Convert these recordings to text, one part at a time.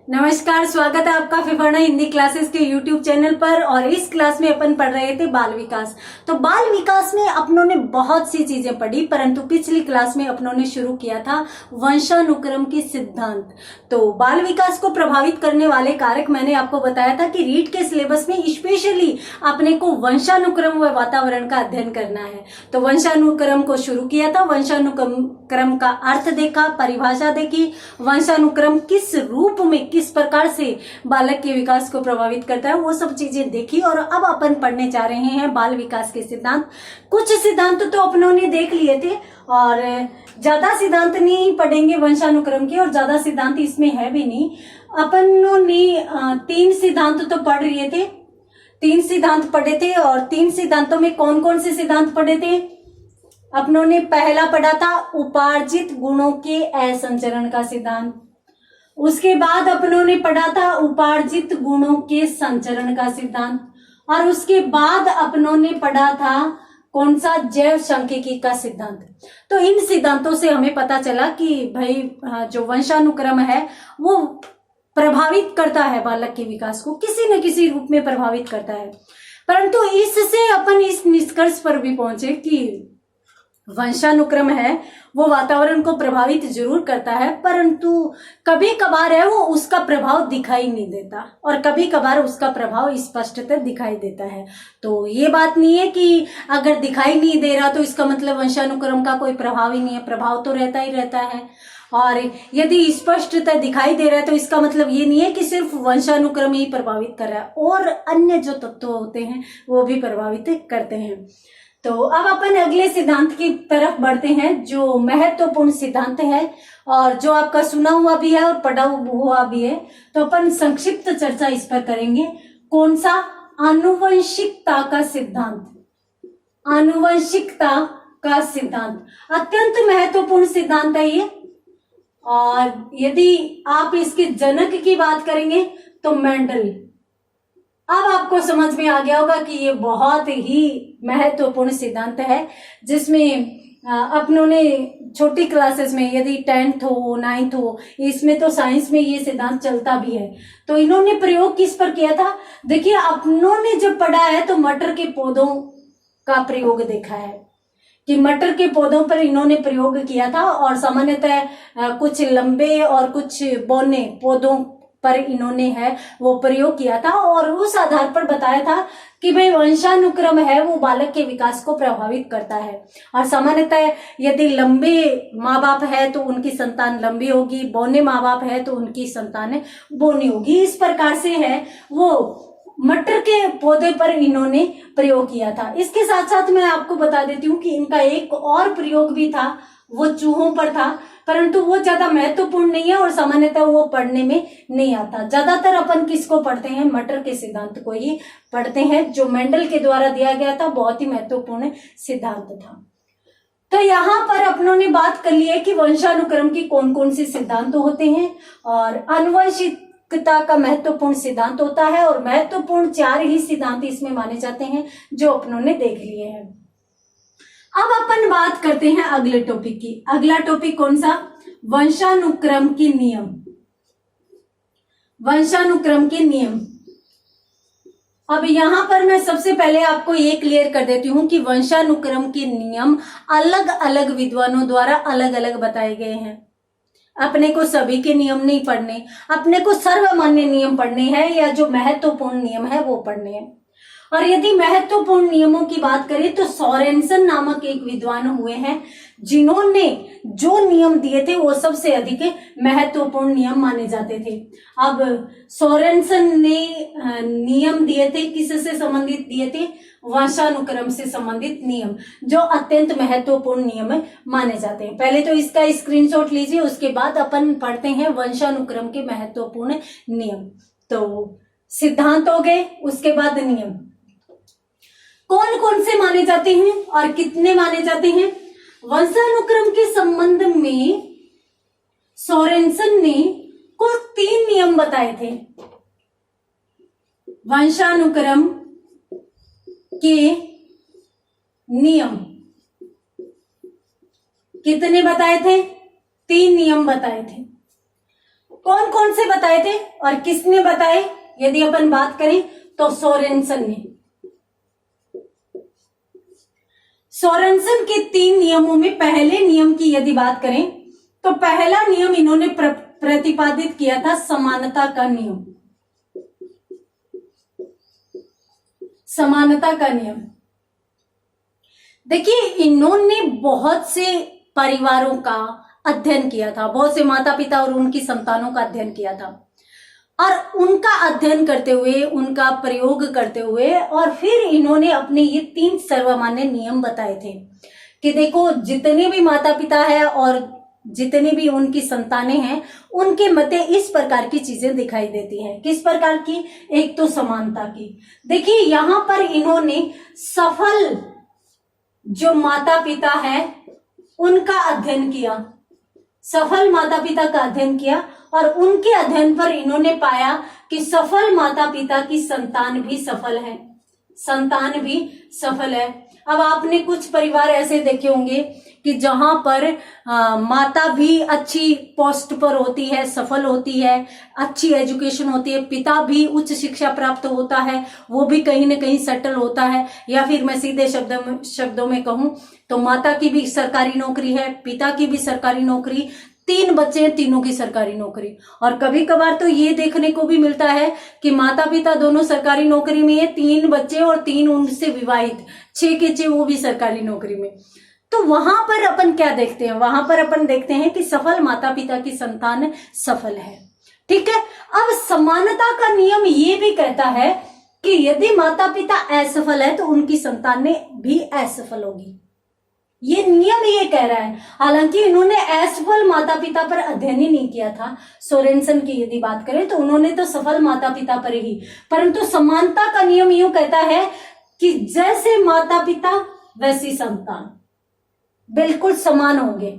नमस्कार, स्वागत है आपका फिफाना हिंदी क्लासेस के यूट्यूब चैनल पर। और इस क्लास में अपन पढ़ रहे थे बाल विकास। तो बाल विकास में अपनों ने बहुत सी चीजें पढ़ी, परंतु पिछली क्लास में अपनों ने शुरू किया था वंशानुक्रम के सिद्धांत। तो बाल विकास को प्रभावित करने वाले कारक मैंने आपको बताया था कि रीट के सिलेबस में स्पेशली अपने को वंशानुक्रम व वातावरण का अध्ययन करना है। तो वंशानुक्रम को शुरू किया था, वंशानुक्रम का अर्थ देखा, परिभाषा देखी, वंशानुक्रम किस रूप में किस प्रकार से बालक के विकास को प्रभावित करता है वो सब चीजें देखी। और अब अपन पढ़ने जा रहे हैं बाल विकास के सिद्धांत। कुछ सिद्धांत तो अपनों ने देख लिए थे और ज्यादा सिद्धांत नहीं पढ़ेंगे वंशानुक्रम के, और ज्यादा सिद्धांत इसमें है भी नहीं। अपनों ने 3 सिद्धांत तो पढ़ लिए थे, 3 सिद्धांत पढ़े थे। और 3 सिद्धांतों में कौन कौन से सिद्धांत पढ़े थे? अपनों ने पहला पढ़ा था उपार्जित गुणों के असंचरण का सिद्धांत। उसके बाद अपनों ने पढ़ा था उपार्जित गुणों के संचरण का सिद्धांत। और उसके बाद अपनों ने पढ़ा था कौन सा? जैव सांख्यिकी का सिद्धांत। तो इन सिद्धांतों से हमें पता चला कि भाई जो वंशानुक्रम है वो प्रभावित करता है बालक के विकास को, किसी न किसी रूप में प्रभावित करता है। परंतु इससे अपन इस निष्कर्ष पर भी पहुंचे कि वंशानुक्रम है वो वातावरण को प्रभावित जरूर करता है, परंतु कभी कभार है वो उसका प्रभाव दिखाई नहीं देता और कभी कभार उसका प्रभाव स्पष्टतः दिखाई देता है। तो ये बात नहीं है कि अगर दिखाई नहीं दे रहा तो इसका मतलब वंशानुक्रम का कोई प्रभाव ही नहीं है, प्रभाव तो रहता ही रहता है। और यदि स्पष्टतः दिखाई दे रहा है तो इसका मतलब ये नहीं है कि सिर्फ वंशानुक्रम ही प्रभावित कर रहा है, और अन्य जो तत्व होते हैं वो भी प्रभावित करते हैं। तो अब अपन अगले सिद्धांत की तरफ बढ़ते हैं जो महत्वपूर्ण सिद्धांत है और जो आपका सुना हुआ भी है और पढ़ा हुआ भी है। तो अपन संक्षिप्त चर्चा इस पर करेंगे। कौन सा? आनुवंशिकता का सिद्धांत। आनुवंशिकता का सिद्धांत अत्यंत महत्वपूर्ण सिद्धांत है ये। और यदि आप इसके जनक की बात करेंगे तो मेंडल। अब आपको समझ में आ गया होगा कि ये बहुत ही महत्वपूर्ण सिद्धांत है, जिसमें अपनों ने छोटी क्लासेस में, यदि 10th हो 9th हो, इसमें तो साइंस में ये सिद्धांत चलता भी है। तो इन्होंने प्रयोग किस पर किया था? देखिए, अपनों ने जब पढ़ा है तो मटर के पौधों का प्रयोग देखा है कि मटर के पौधों पर इन्होंने प्रयोग किया था। और सामान्यतः कुछ लंबे और कुछ बौने पौधों पर इन्होंने है वो प्रयोग किया था, और उस आधार पर बताया था कि भाई वंशानुक्रम है वो बालक के विकास को प्रभावित करता है। और सामान्यतः यदि लंबे माँ बाप है तो उनकी संतान लंबी होगी, बौने माँ बाप है तो उनकी संतान बौनी होगी। इस प्रकार से है वो मटर के पौधे पर इन्होंने प्रयोग किया था। इसके साथ साथ मैं आपको बता देती हूँ कि इनका एक और प्रयोग भी था, वो चूहों पर था, परंतु वो ज्यादा महत्वपूर्ण नहीं है और सामान्यतः वो पढ़ने में नहीं आता। ज्यादातर अपन किसको पढ़ते हैं? मटर के सिद्धांत को ही पढ़ते हैं, जो मेंडल के द्वारा दिया गया था। बहुत ही महत्वपूर्ण सिद्धांत था। तो यहाँ पर अपनों ने बात कर ली है कि वंशानुक्रम की कौन कौन से सिद्धांत होते हैं, और आनुवंशिकता का महत्वपूर्ण सिद्धांत होता है, और महत्वपूर्ण 4 ही सिद्धांत इसमें माने जाते हैं जो अपनों ने देख लिए हैं। अब अपन बात करते हैं अगले टॉपिक की। अगला टॉपिक कौन सा? वंशानुक्रम के नियम। वंशानुक्रम के नियम। अब यहां पर मैं सबसे पहले आपको ये क्लियर कर देती हूं कि वंशानुक्रम के नियम अलग अलग विद्वानों द्वारा अलग अलग बताए गए हैं। अपने को सभी के नियम नहीं पढ़ने, अपने को सर्वमान्य नियम पढ़ने हैं या जो महत्वपूर्ण नियम है वो पढ़ने हैं। और यदि महत्वपूर्ण नियमों की बात करें तो सोरेनसन नामक एक विद्वान हुए हैं जिन्होंने जो नियम दिए थे वो सबसे अधिक महत्वपूर्ण नियम माने जाते थे। अब सोरेनसन ने नियम दिए थे, किससे संबंधित दिए थे? वंशानुक्रम से संबंधित नियम, जो अत्यंत महत्वपूर्ण नियम माने जाते हैं। पहले तो इसका स्क्रीनशॉट लीजिए, उसके बाद अपन पढ़ते हैं वंशानुक्रम के महत्वपूर्ण नियम। तो सिद्धांत हो गए, उसके बाद नियम कौन कौन से माने जाते हैं और कितने माने जाते हैं। वंशानुक्रम के संबंध में सोरेनसन ने कुल 3 नियम बताए थे। वंशानुक्रम के नियम कितने बताए थे? 3 नियम बताए थे। कौन कौन से बताए थे और किसने बताए? यदि अपन बात करें तो सोरेनसन ने। सोरेनसन के 3 नियमों में पहले नियम की यदि बात करें तो पहला नियम इन्होंने प्रतिपादित किया था समानता का नियम। समानता का नियम। देखिए, इन्होंने बहुत से परिवारों का अध्ययन किया था, बहुत से माता पिता और उनकी संतानों का अध्ययन किया था, और उनका अध्ययन करते हुए, उनका प्रयोग करते हुए, और फिर इन्होंने अपने ये 3 सर्वमान्य नियम बताए थे कि देखो, जितने भी माता पिता है और जितने भी उनकी संतानें हैं, उनके मध्य इस प्रकार की चीजें दिखाई देती हैं। किस प्रकार की? एक तो समानता की। देखिए, यहां पर इन्होंने सफल जो माता पिता है उनका अध्ययन किया, सफल माता पिता का अध्ययन किया, और उनके अध्ययन पर इन्होंने पाया कि सफल माता पिता की संतान भी सफल है, संतान भी सफल है। अब आपने कुछ परिवार ऐसे देखे होंगे कि जहां पर माता भी अच्छी पोस्ट पर होती है, सफल होती है, अच्छी एजुकेशन होती है, पिता भी उच्च शिक्षा प्राप्त होता है, वो भी कहीं ना कहीं सेटल होता है, या फिर मैं सीधे शब्दों में कहूं तो माता की भी सरकारी नौकरी है, पिता की भी सरकारी नौकरी, 3 बच्चे हैं, तीनों की सरकारी नौकरी। और कभी कभार तो ये देखने को भी मिलता है कि माता पिता दोनों सरकारी नौकरी में है, 3 बच्चे और 3 उनसे विवाहित, 6 के 6 वो भी सरकारी नौकरी में। तो वहां पर अपन क्या देखते हैं? वहां पर अपन देखते हैं कि सफल माता पिता की संतान सफल है। ठीक है। अब समानता का नियम ये भी कहता है कि यदि माता पिता असफल है तो उनकी संतान भी असफल होगी। ये नियम ये कह रहा है। हालांकि इन्होंने असफल माता पिता पर अध्ययन ही नहीं किया था। सोरेनसन की यदि बात करें तो उन्होंने तो सफल माता पिता पर ही, परंतु समानता का नियम यूं कहता है कि जैसे माता पिता वैसी संतान, बिल्कुल समान होंगे।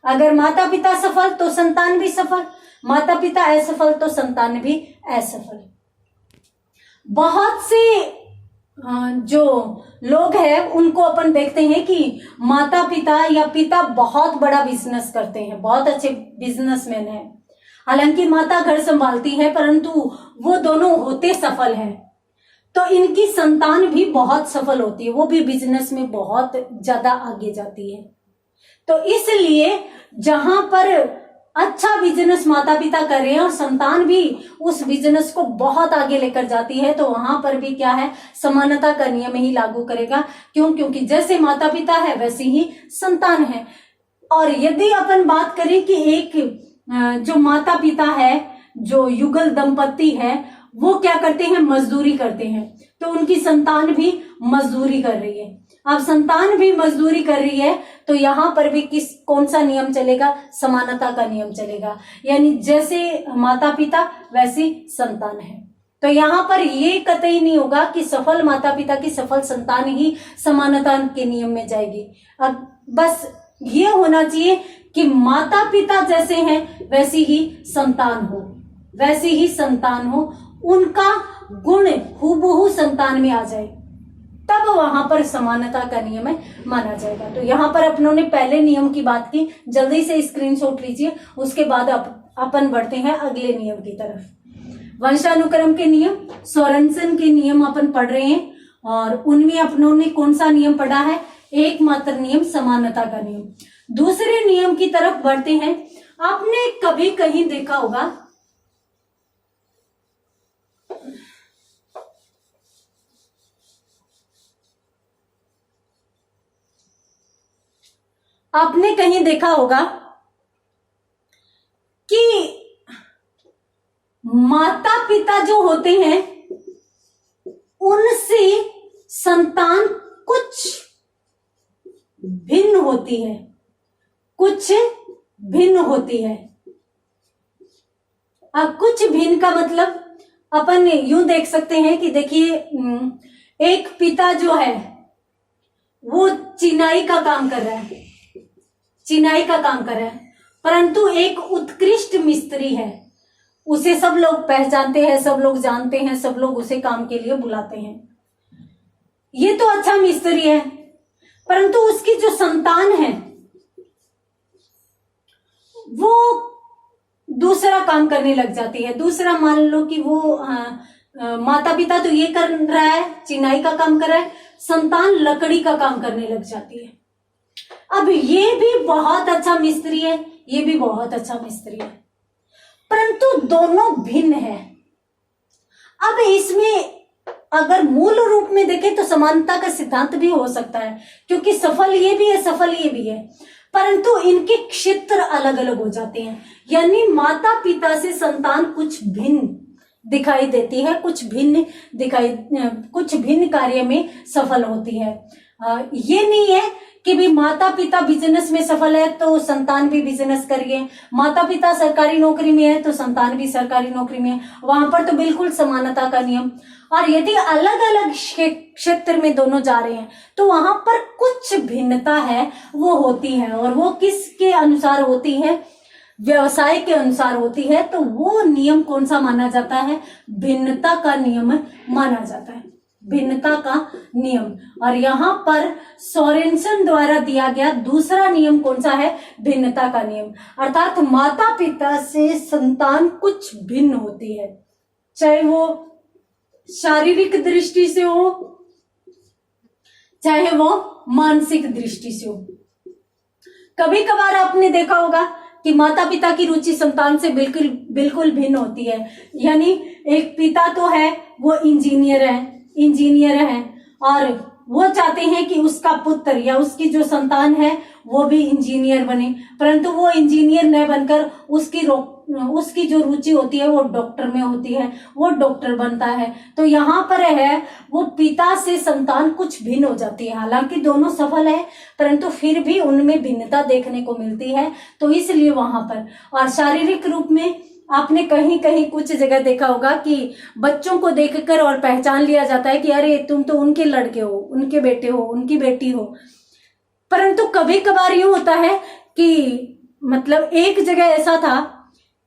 अगर माता पिता सफल तो संतान भी सफल, माता पिता असफल तो संतान भी असफल। बहुत से जो लोग हैं उनको अपन देखते हैं कि माता पिता या पिता बहुत बड़ा बिजनेस करते हैं, बहुत अच्छे बिजनेसमैन हैं। हालांकि माता घर संभालती है, परंतु वो दोनों होते सफल हैं, तो इनकी संतान भी बहुत सफल होती है, वो भी बिजनेस में बहुत ज्यादा आगे जाती है। तो इसलिए जहां पर अच्छा बिजनेस माता पिता कर रहे हैं और संतान भी उस बिजनेस को बहुत आगे लेकर जाती है, तो वहां पर भी क्या है? समानता का नियम ही लागू करेगा। क्यों? क्योंकि जैसे माता पिता है वैसी ही संतान है। और यदि अपन बात करें कि एक जो माता पिता है, जो युगल दंपति है, वो क्या करते हैं? मजदूरी करते हैं, तो उनकी संतान भी मजदूरी कर रही है। अब संतान भी मजदूरी कर रही है तो यहां पर भी कौन सा नियम चलेगा? समानता का नियम चलेगा। यानी जैसे माता पिता वैसी संतान है। तो यहां पर ये कतई नहीं होगा कि सफल माता पिता की सफल संतान ही समानता के नियम में जाएगी। अब बस ये होना चाहिए कि माता पिता जैसे हैं वैसी ही संतान हो, वैसी ही संतान हो, उनका गुण हूबहू संतान में आ जाए, तब वहां पर समानता का नियम माना जाएगा। तो यहां पर अपनों ने पहले नियम की बात की, जल्दी से स्क्रीनशॉट लीजिए, उसके बाद अपन बढ़ते हैं अगले नियम की तरफ। वंशानुक्रम के नियम, सोरेनसन के नियम अपन पढ़ रहे हैं, और उनमें अपनों ने कौन सा नियम पढ़ा है? एकमात्र नियम, समानता का नियम। दूसरे नियम की तरफ बढ़ते हैं। आपने कभी कहीं देखा होगा, आपने कहीं देखा होगा कि माता पिता जो होते हैं उनसे संतान कुछ भिन्न होती है, कुछ भिन्न होती है। अब कुछ भिन्न का मतलब अपन यूं देख सकते हैं कि देखिए, एक पिता जो है वो चिनाई का काम कर रहा है, चिनाई का काम कर रहा है, परंतु एक उत्कृष्ट मिस्त्री है, उसे सब लोग पहचानते हैं, सब लोग जानते हैं, सब लोग उसे काम के लिए बुलाते हैं। ये तो अच्छा मिस्त्री है, परंतु उसकी जो संतान है वो दूसरा काम करने लग जाती है। दूसरा मान लो कि वो माता पिता तो ये कर रहा है, चिनाई का काम कर रहा है, संतान लकड़ी का काम करने लग जाती है। अब ये भी बहुत अच्छा मिस्त्री है, ये भी बहुत अच्छा मिस्त्री है, परंतु दोनों भिन्न है। अब इसमें अगर मूल रूप में देखें तो समानता का सिद्धांत भी हो सकता है, क्योंकि सफल ये भी है, सफल ये भी है, परंतु इनके क्षेत्र अलग अलग हो जाते हैं। यानी माता पिता से संतान कुछ भिन्न दिखाई देती है, कुछ भिन्न कार्य में सफल होती है। ये नहीं है कि भी माता पिता बिजनेस में सफल है तो संतान भी बिजनेस करिए, माता पिता सरकारी नौकरी में है तो संतान भी सरकारी नौकरी में है, वहां पर तो बिल्कुल समानता का नियम। और यदि अलग अलग क्षेत्र में दोनों जा रहे हैं तो वहां पर कुछ भिन्नता है वो होती है, और वो किसके अनुसार होती है, व्यवसाय के अनुसार होती है। तो वो नियम कौन सा माना जाता है, भिन्नता का नियम माना जाता है, भिन्नता का नियम। और यहाँ पर सोरेनसन द्वारा दिया गया दूसरा नियम कौन सा है, भिन्नता का नियम। अर्थात माता पिता से संतान कुछ भिन्न होती है, चाहे वो शारीरिक दृष्टि से हो, चाहे वो मानसिक दृष्टि से हो। कभी कभार आपने देखा होगा कि माता पिता की रुचि संतान से बिल्कुल भिन्न होती है। यानी एक पिता तो है वो इंजीनियर है और वो चाहते हैं कि उसका पुत्र या उसकी जो संतान है वो भी इंजीनियर बने, परंतु वो इंजीनियर न बनकर उसकी जो रुचि होती है वो डॉक्टर में होती है, वो डॉक्टर बनता है। तो यहाँ पर है वो पिता से संतान कुछ भिन्न हो जाती है। हालांकि दोनों सफल है परंतु फिर भी उनमें भिन्नता देखने को मिलती है। तो इसलिए वहां पर, और शारीरिक रूप में आपने कहीं कहीं कुछ जगह देखा होगा कि बच्चों को देखकर और पहचान लिया जाता है कि अरे तुम तो उनके लड़के हो, उनके बेटे हो, उनकी बेटी हो। परंतु कभी कभार यूं होता है कि मतलब एक जगह ऐसा था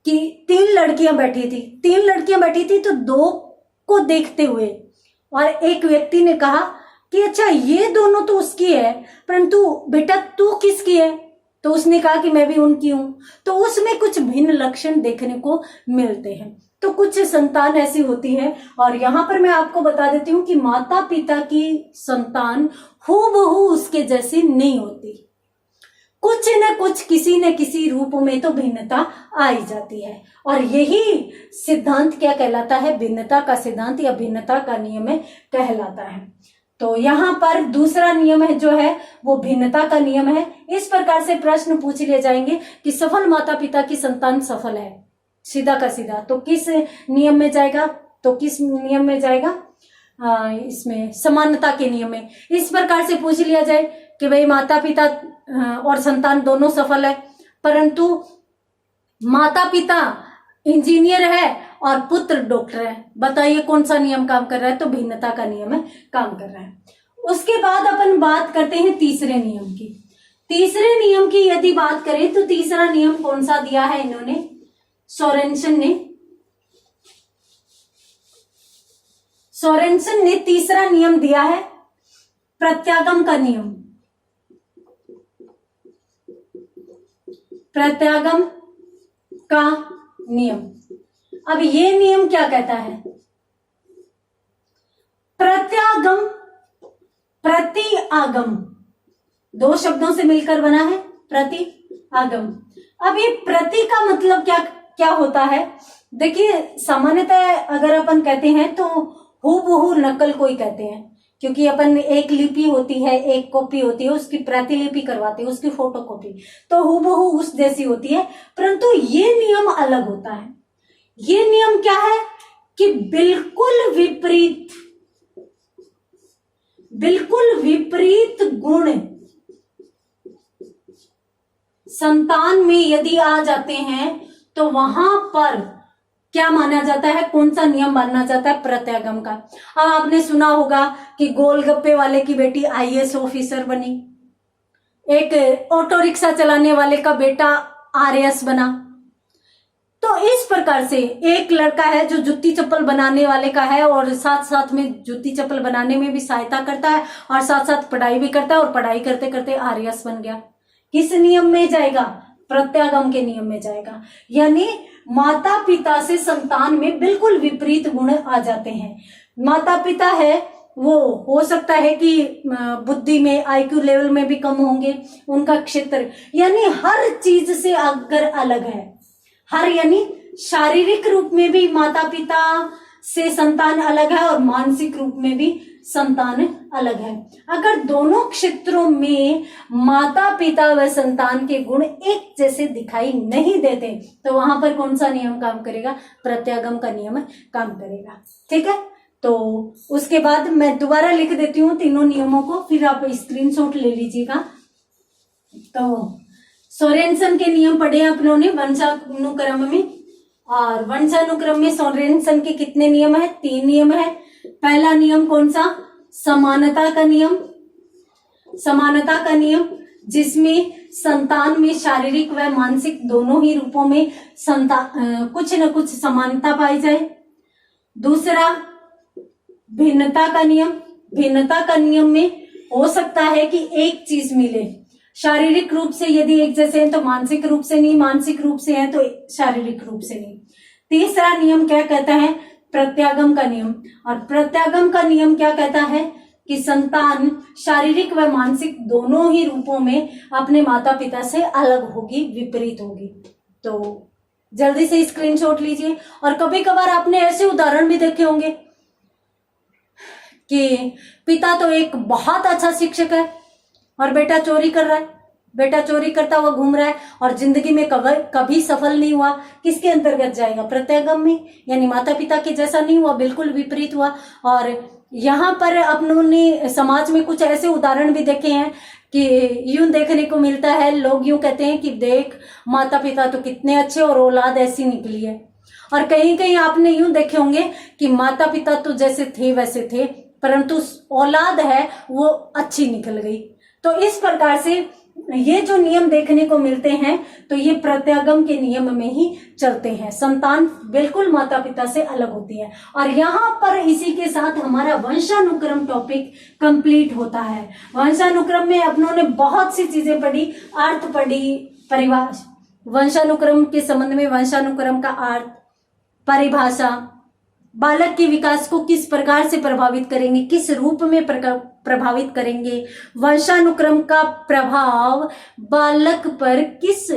कि तीन लड़कियां बैठी थी तो दो को देखते हुए और एक व्यक्ति ने कहा कि अच्छा ये दोनों तो उसकी है, परंतु बेटा तू किसकी है? तो उसने कहा कि मैं भी उनकी हूं। तो उसमें कुछ भिन्न लक्षण देखने को मिलते हैं। तो कुछ संतान ऐसी होती है, और यहाँ पर मैं आपको बता देती हूँ कि माता पिता की संतान हूबहू उसके जैसी नहीं होती, कुछ न कुछ किसी न किसी रूप में तो भिन्नता आई जाती है। और यही सिद्धांत क्या कहलाता है, भिन्नता का सिद्धांत या भिन्नता का नियम कहलाता है। तो यहाँ पर दूसरा नियम है जो है वो भिन्नता का नियम है। इस प्रकार से प्रश्न पूछ लिए जाएंगे कि सफल माता पिता की संतान सफल है, सीधा का सीधा, तो किस नियम में जाएगा, तो किस नियम में जाएगा, इसमें समानता के नियम में। इस प्रकार से पूछ लिया जाए कि भाई माता पिता और संतान दोनों सफल है, परंतु माता पिता इंजीनियर है और पुत्र डॉक्टर है, बताइए कौन सा नियम काम कर रहा है, तो भिन्नता का नियम काम कर रहा है। उसके बाद अपन बात करते हैं तीसरे नियम की। तीसरे नियम की यदि बात करें तो तीसरा नियम कौन सा दिया है इन्होंने, सोरेनसन ने तीसरा नियम दिया है प्रत्यागम का नियम। प्रत्यागम का नियम। अब ये नियम क्या कहता है, प्रत्यागम प्रति आगम, दो शब्दों से मिलकर बना है प्रति आगम। अब ये प्रति का मतलब क्या होता है, देखिए सामान्यतः अगर अपन कहते हैं तो हूबहू नकल को ही कहते हैं, क्योंकि अपन एक लिपि होती है, एक कॉपी होती है, उसकी प्रतिलिपि करवाते हैं, उसकी फोटो कॉपी, तो हूबहू उस जैसी होती है। परंतु ये नियम अलग होता है। ये नियम क्या है कि बिल्कुल विपरीत गुण संतान में यदि आ जाते हैं तो वहां पर क्या माना जाता है, कौन सा नियम माना जाता है, प्रत्यागम का। अब आपने सुना होगा कि गोलगप्पे वाले की बेटी आईएएस ऑफिसर बनी, एक ऑटो रिक्शा चलाने वाले का बेटा आरएएस बना। तो इस प्रकार से एक लड़का है जो जूती चप्पल बनाने वाले का है और साथ साथ में जूती चप्पल बनाने में भी सहायता करता है और साथ साथ पढ़ाई भी करता है, और पढ़ाई करते करते आरएएस बन गया। किस नियम में जाएगा, प्रत्यागम के नियम में जाएगा। यानी माता पिता से संतान में बिल्कुल विपरीत गुण आ जाते हैं। माता पिता है वो हो सकता है कि बुद्धि में, आईक्यू लेवल में भी कम होंगे, उनका क्षेत्र यानी हर चीज से अगर अलग है, हर यानी शारीरिक रूप में भी माता पिता से संतान अलग है और मानसिक रूप में भी संतान अलग है। अगर दोनों क्षेत्रों में माता पिता व संतान के गुण एक जैसे दिखाई नहीं देते तो वहां पर कौन सा नियम काम करेगा? प्रत्यागम का नियम काम करेगा। ठीक है, तो उसके बाद मैं दोबारा लिख देती हूँ तीनों नियमों को, फिर आप स्क्रीनशॉट ले लीजिएगा। तो सोरेनसन के नियम पढ़े अपनों ने वंशानुक्रम में, और वंशानुक्रम में सोरेनसन के कितने नियम है? 3 नियम है। पहला नियम कौन सा? समानता का नियम। समानता का नियम जिसमें संतान में शारीरिक व मानसिक दोनों ही रूपों में कुछ न कुछ समानता पाई जाए। दूसरा भिन्नता का नियम। भिन्नता का नियम में हो सकता है कि एक चीज मिले, शारीरिक रूप से यदि एक जैसे हैं तो मानसिक रूप से नहीं, मानसिक रूप से हैं तो शारीरिक रूप से नहीं। तीसरा नियम क्या कहता है? प्रत्यागम का नियम। और प्रत्यागम का नियम क्या कहता है कि संतान शारीरिक व मानसिक दोनों ही रूपों में अपने माता पिता से अलग होगी, विपरीत होगी। तो जल्दी से स्क्रीनशॉट लीजिए। और कभी कभार आपने ऐसे उदाहरण भी देखे होंगे कि पिता तो एक बहुत अच्छा शिक्षक है और बेटा चोरी कर रहा है, बेटा चोरी करता हुआ घूम रहा है और जिंदगी में कभी सफल नहीं हुआ। किसके अंतर्गत जाएगा? प्रत्यागम में, यानी माता पिता के जैसा नहीं हुआ, बिल्कुल विपरीत हुआ। और यहाँ पर अपनों ने समाज में कुछ ऐसे उदाहरण भी देखे हैं कि यूं देखने को मिलता है, लोग यूं कहते हैं कि देख माता पिता तो कितने अच्छे और औलाद ऐसी निकली है। और कहीं कहीं आपने यूं देखे होंगे कि माता पिता तो जैसे थे वैसे थे, परंतु औलाद है वो अच्छी निकल गई। तो इस प्रकार से ये जो नियम देखने को मिलते हैं तो ये प्रत्यागम के नियम में ही चलते हैं। संतान बिल्कुल माता पिता से अलग होती है। और यहाँ पर इसी के साथ हमारा वंशानुक्रम टॉपिक कंप्लीट होता है। वंशानुक्रम में अपनों ने बहुत सी चीजें पढ़ी, अर्थ पढ़ी, परिभाषा, वंशानुक्रम के संबंध में वंशानुक्रम का अर्थ, परिभाषा, बालक के विकास को किस प्रकार से प्रभावित करेंगे, किस रूप में प्रभावित करेंगे, वंशानुक्रम का प्रभाव बालक पर किस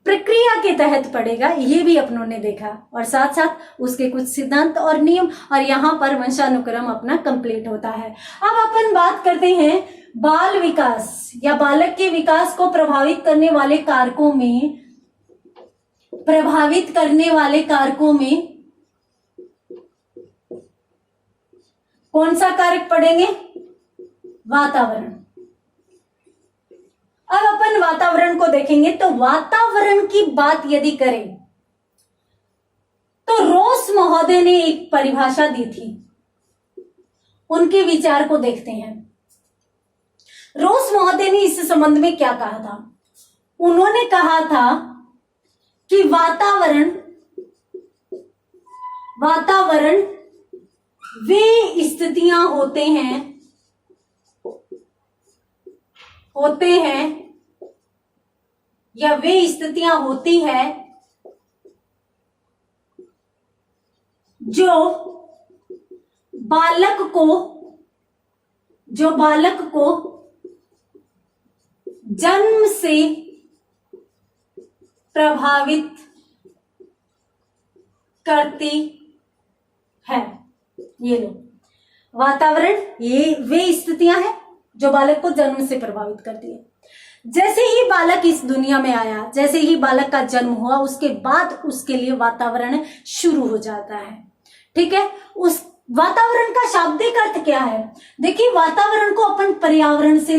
प्रक्रिया के तहत पड़ेगा, ये भी अपनों ने देखा। और साथ साथ उसके कुछ सिद्धांत और नियम, और यहाँ पर वंशानुक्रम अपना कंप्लीट होता है। अब अपन बात करते हैं बाल विकास या बालक के विकास को प्रभावित करने वाले कारकों में कौन सा कारक पढ़ेंगे? वातावरण। अब अपन वातावरण को देखेंगे तो वातावरण की बात यदि करें तो रोस महोदय ने एक परिभाषा दी थी, उनके विचार को देखते हैं। रोस महोदय ने इस संबंध में क्या कहा था? उन्होंने कहा था कि वातावरण वे स्थितियां होते हैं या वे स्थितियां होती है जो बालक को जन्म से प्रभावित करती है। ये लो, वातावरण ये वे स्थितियां हैं जो बालक को जन्म से प्रभावित करती है। जैसे ही बालक इस दुनिया में आया, जैसे ही बालक का जन्म हुआ, उसके बाद उसके लिए वातावरण शुरू हो जाता है। ठीक है, उस वातावरण का शाब्दिक अर्थ क्या है? देखिए, वातावरण को अपन पर्यावरण से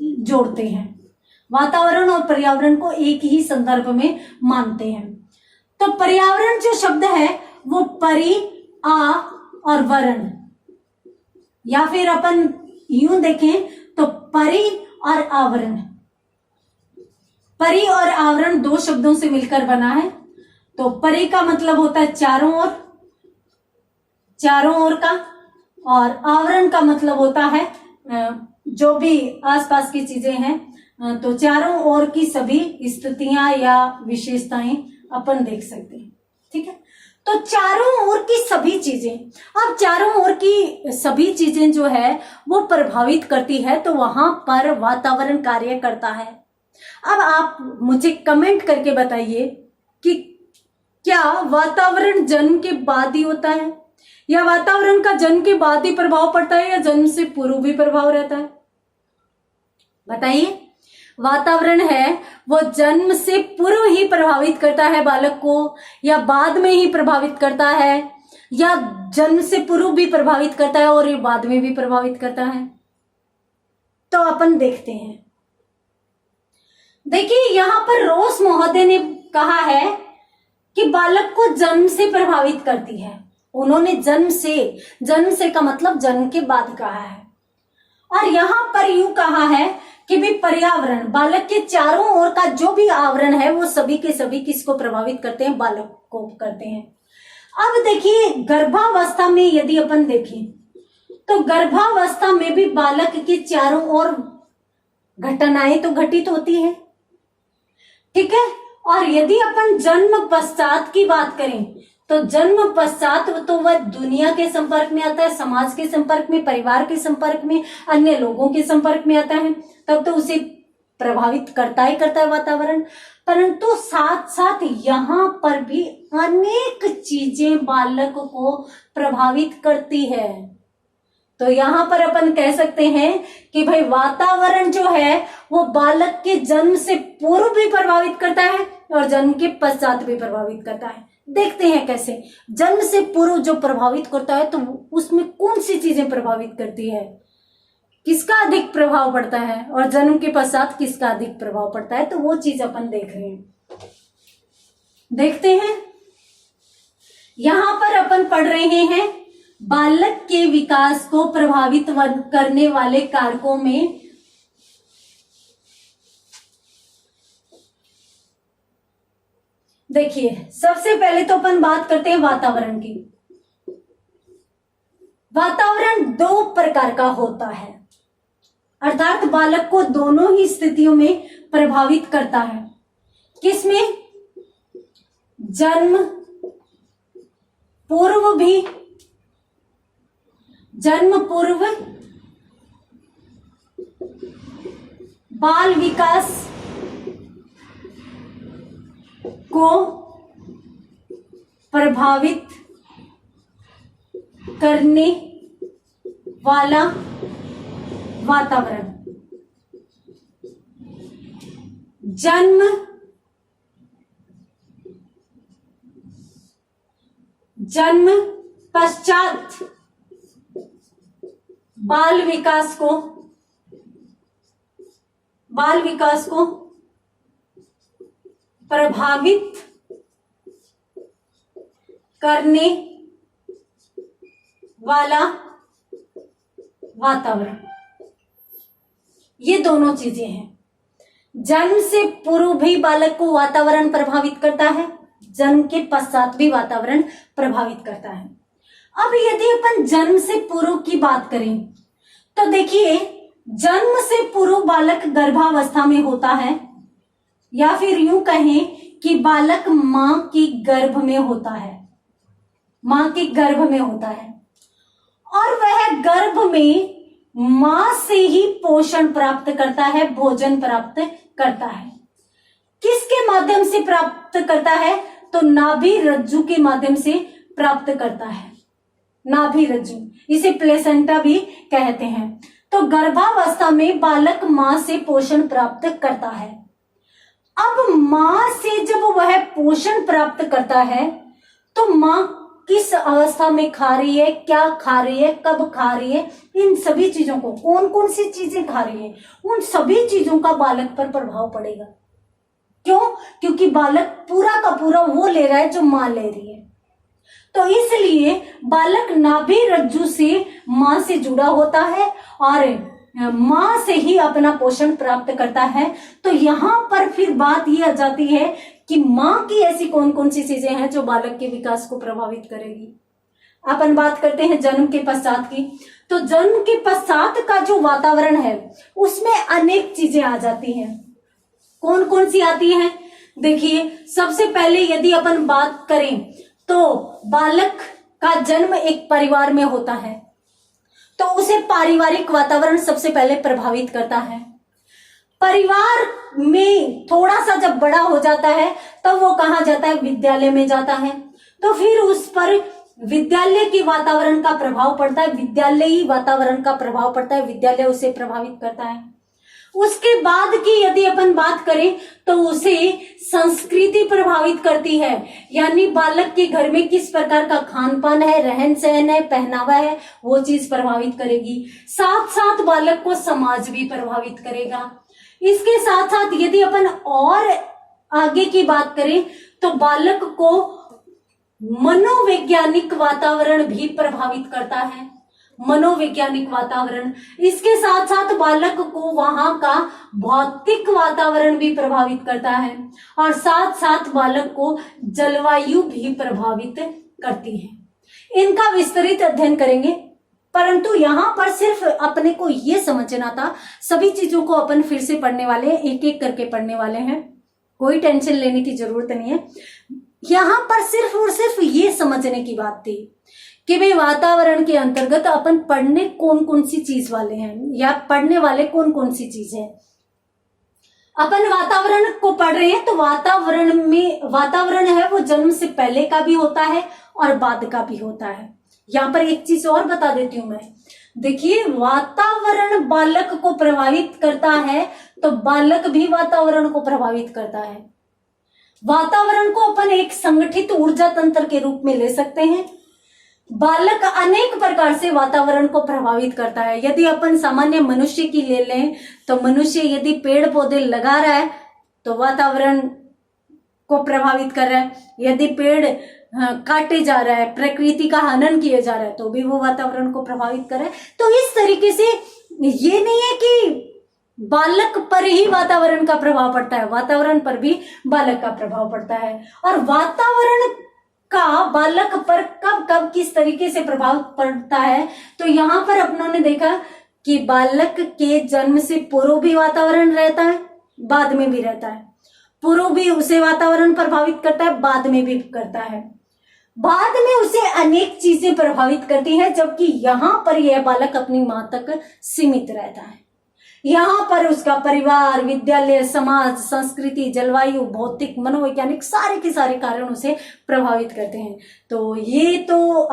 जोड़ते हैं, वातावरण और पर्यावरण को एक ही संदर्भ में मानते हैं। तो पर्यावरण जो शब्द है वो परि, आ और वर्ण, या फिर अपन यूं देखें तो परि और आवरण। परि और आवरण दो शब्दों से मिलकर बना है। तो परि का मतलब होता है चारों ओर का, और आवरण का मतलब होता है जो भी आसपास की चीजें हैं। तो चारों ओर की सभी स्थितियां या विशेषताएं अपन देख सकते हैं। ठीक है। तो चारों ओर की सभी चीजें, अब चारों ओर की सभी चीजें जो है वो प्रभावित करती है, तो वहां पर वातावरण कार्य करता है। अब आप मुझे कमेंट करके बताइए कि क्या वातावरण जन्म के बाद ही होता है, या वातावरण का जन्म के बाद ही प्रभाव पड़ता है, या जन्म से पूर्व भी प्रभाव रहता है? बताइए। वातावरण है वो जन्म से पूर्व ही प्रभावित करता है बालक को, या बाद में ही प्रभावित करता है, या जन्म से पूर्व भी प्रभावित करता है और ये बाद में भी प्रभावित करता है? तो अपन देखते हैं। देखिए यहां पर रोस महोदय ने कहा है कि बालक को जन्म से प्रभावित करती है। उन्होंने जन्म से का मतलब जन्म के बाद कहा है। और यहां पर यूं कहा है कि भी पर्यावरण, बालक के चारों ओर का जो भी आवरण है वो सभी के सभी किसको प्रभावित करते हैं? बालक को करते हैं। अब देखिए गर्भावस्था में यदि अपन देखें तो गर्भावस्था में भी बालक के चारों ओर घटनाएं तो घटित होती है, ठीक है। और यदि अपन जन्म पश्चात की बात करें तो जन्म पश्चात तो वह दुनिया के संपर्क में आता है, समाज के संपर्क में, परिवार के संपर्क में, अन्य लोगों के संपर्क में आता है, तब तो उसे प्रभावित करता ही करता है वातावरण। परंतु साथ साथ यहाँ पर भी अनेक चीजें बालक को प्रभावित करती है। तो यहाँ पर अपन कह सकते हैं कि भाई वातावरण जो है वो बालक के जन्म से पूर्व भी प्रभावित करता है और जन्म के पश्चात भी प्रभावित करता है। देखते हैं कैसे। जन्म से पूर्व जो प्रभावित करता है तो उसमें कौन सी चीजें प्रभावित करती है, किसका अधिक प्रभाव पड़ता है, और जन्म के पश्चात किसका अधिक प्रभाव पड़ता है, तो वो चीज अपन देख रहे हैं। देखते हैं यहां पर अपन पढ़ रहे हैं बालक के विकास को प्रभावित करने वाले कारकों में देखिए सबसे पहले तो अपन बात करते हैं वातावरण की। वातावरण दो प्रकार का होता है, अर्थात बालक को दोनों ही स्थितियों में प्रभावित करता है। किसमें? जन्म पूर्व भी, जन्म पूर्व, बाल विकास को प्रभावित करने वाला वातावरण। जन्म पश्चात बाल विकास को प्रभावित करने वाला वातावरण। ये दोनों चीजें हैं। जन्म से पूर्व भी बालक को वातावरण प्रभावित करता है, जन्म के पश्चात भी वातावरण प्रभावित करता है। अब यदि अपन जन्म से पूर्व की बात करें तो देखिए जन्म से पूर्व बालक गर्भावस्था में होता है, या फिर यूं कहें कि बालक मां की गर्भ में होता है, मां के गर्भ में होता है, और वह गर्भ में मां से ही पोषण प्राप्त करता है, भोजन प्राप्त करता है। किसके माध्यम से प्राप्त करता है? तो नाभि रज्जु के माध्यम से प्राप्त करता है। नाभि रज्जु, इसे प्लेसेंटा भी कहते हैं। तो गर्भावस्था में बालक मां से पोषण प्राप्त करता है। अब मां से जब वह पोषण प्राप्त करता है तो मां किस अवस्था में खा रही है, क्या खा रही है, कब खा रही है, इन सभी चीजों को, कौन कौन सी चीजें खा रही है, उन सभी चीजों का बालक पर प्रभाव पड़ेगा। क्यों? क्योंकि बालक पूरा का पूरा वो ले रहा है जो मां ले रही है। तो इसलिए बालक नाभि रज्जु से मां से जुड़ा होता है और मां से ही अपना पोषण प्राप्त करता है। तो यहाँ पर फिर बात ये आ जाती है कि मां की ऐसी कौन कौन सी चीजें हैं जो बालक के विकास को प्रभावित करेगी। अपन बात करते हैं जन्म के पश्चात की। तो जन्म के पश्चात का जो वातावरण है उसमें अनेक चीजें आ जाती हैं। कौन कौन सी आती हैं? देखिए, सबसे पहले यदि अपन बात करें तो बालक का जन्म एक परिवार में होता है, तो उसे पारिवारिक वातावरण सबसे पहले प्रभावित करता है। परिवार में थोड़ा सा जब बड़ा हो जाता है तब वो कहाँ जाता है, विद्यालय में जाता है। तो फिर उस पर विद्यालय के वातावरण का प्रभाव पड़ता है, विद्यालयी वातावरण का प्रभाव पड़ता है, विद्यालय उसे प्रभावित करता है। उसके बाद की यदि अपन बात करें तो उसे संस्कृति प्रभावित करती है, यानी बालक के घर में किस प्रकार का खान पान है, रहन सहन है, पहनावा है, वो चीज प्रभावित करेगी। साथ साथ बालक को समाज भी प्रभावित करेगा। इसके साथ साथ यदि अपन और आगे की बात करें तो बालक को मनोवैज्ञानिक वातावरण भी प्रभावित करता है, मनोवैज्ञानिक वातावरण। इसके साथ साथ बालक को वहां का भौतिक वातावरण भी प्रभावित करता है, और साथ साथ बालक को जलवायु भी प्रभावित करती है। इनका विस्तृत अध्ययन करेंगे, परंतु यहाँ पर सिर्फ अपने को ये समझना था, सभी चीजों को अपन फिर से पढ़ने वाले हैं, एक एक करके पढ़ने वाले हैं, कोई टेंशन लेने की जरूरत नहीं है। यहाँ पर सिर्फ और सिर्फ ये समझने की बात थी कि भाई वातावरण के अंतर्गत अपन पढ़ने कौन कौन सी चीज वाले हैं, या पढ़ने वाले कौन कौन सी चीज है। अपन वातावरण को पढ़ रहे हैं तो वातावरण है वो जन्म से पहले का भी होता है और बाद का भी होता है। यहाँ पर एक चीज और बता देती हूं मैं, देखिए वातावरण बालक को प्रभावित करता है तो बालक भी वातावरण को प्रभावित करता है। वातावरण को अपन एक संगठित ऊर्जा तंत्र के रूप में ले सकते हैं। बालक अनेक प्रकार से वातावरण को प्रभावित करता है। यदि अपन सामान्य मनुष्य की ले लें तो मनुष्य यदि पेड़ पौधे लगा रहा है तो वातावरण को प्रभावित कर रहा है, यदि पेड़ काटे जा रहा है, प्रकृति का हनन किया जा रहा है, तो भी वो वातावरण को प्रभावित कर रहा है। तो इस तरीके से ये नहीं है कि बालक पर ही वातावरण का प्रभाव पड़ता है, वातावरण पर भी बालक का प्रभाव पड़ता है। और वातावरण का बालक पर कब कब किस तरीके से प्रभाव पड़ता है, तो यहाँ पर अपनों ने देखा कि बालक के जन्म से पूर्व भी वातावरण रहता है, बाद में भी रहता है। पूर्व भी उसे वातावरण प्रभावित करता है, बाद में भी करता है। बाद में उसे अनेक चीजें प्रभावित करती है, जबकि यहाँ पर यह बालक अपनी मां तक सीमित रहता है। यहाँ पर उसका परिवार, विद्यालय, समाज, संस्कृति, जलवायु, भौतिक, मनोवैज्ञानिक सारे के सारे कारण उसे प्रभावित करते हैं। तो ये तो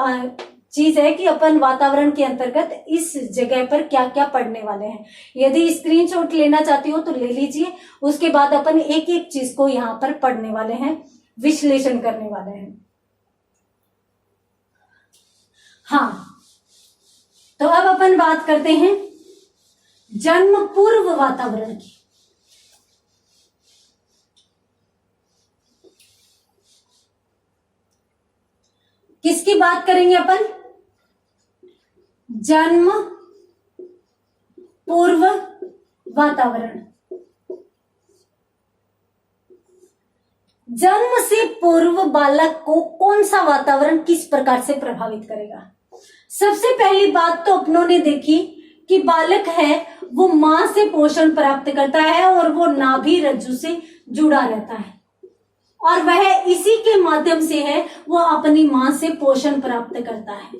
चीज है कि अपन वातावरण के अंतर्गत इस जगह पर क्या क्या पढ़ने वाले हैं। यदि स्क्रीनशॉट लेना चाहती हो तो ले लीजिए, उसके बाद अपन एक एक चीज को यहाँ पर पढ़ने वाले हैं, विश्लेषण करने वाले हैं। हाँ, तो अब अपन बात करते हैं जन्म पूर्व वातावरण की। किसकी बात करेंगे अपन? जन्म पूर्व वातावरण। जन्म से पूर्व बालक को कौन सा वातावरण किस प्रकार से प्रभावित करेगा? सबसे पहली बात तो अपनों ने देखी कि बालक है वो मां से पोषण प्राप्त करता है और वो नाभि रज्जु से जुड़ा रहता है, और वह इसी के माध्यम से है वो अपनी मां से पोषण प्राप्त करता है।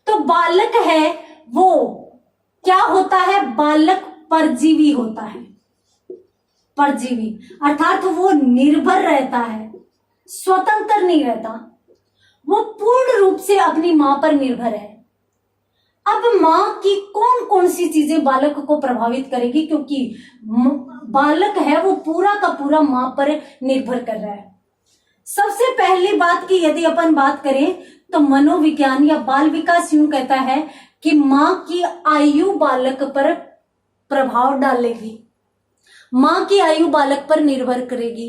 तो बालक है वो क्या होता है? बालक परजीवी होता है। परजीवी अर्थात वो निर्भर रहता है, स्वतंत्र नहीं रहता, वो पूर्ण रूप से अपनी मां पर निर्भर है। अब मां की कौन कौन सी चीजें बालक को प्रभावित करेगी, क्योंकि बालक है वो पूरा का पूरा मां पर निर्भर कर रहा है। सबसे पहली बात की यदि अपन बात करें तो मनोविज्ञान या बाल विकास यूं कहता है कि मां की आयु बालक पर प्रभाव डालेगी, मां की आयु बालक पर निर्भर करेगी।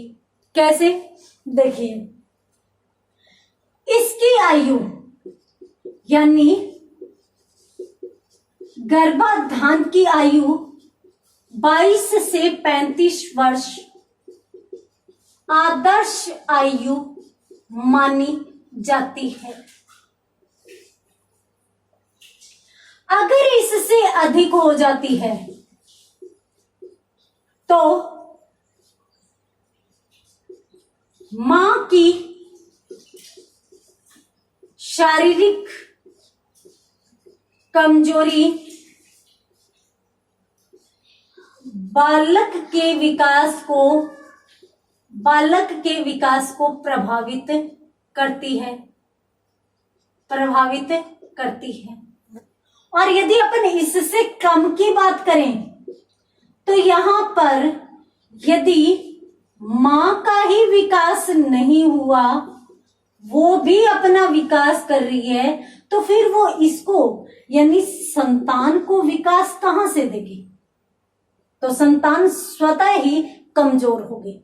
कैसे? देखिए, इसकी आयु यानी गर्भाधान की आयु 22 से 35 वर्ष आदर्श आयु मानी जाती है। अगर इससे अधिक हो जाती है तो मां की शारीरिक कमजोरी बालक के विकास को प्रभावित करती है। और यदि अपन इससे कम की बात करें तो यहां पर यदि मां का ही विकास नहीं हुआ, वो भी अपना विकास कर रही है, तो फिर वो इसको यानी संतान को विकास कहां से देगी? तो संतान स्वतः ही कमजोर होगी।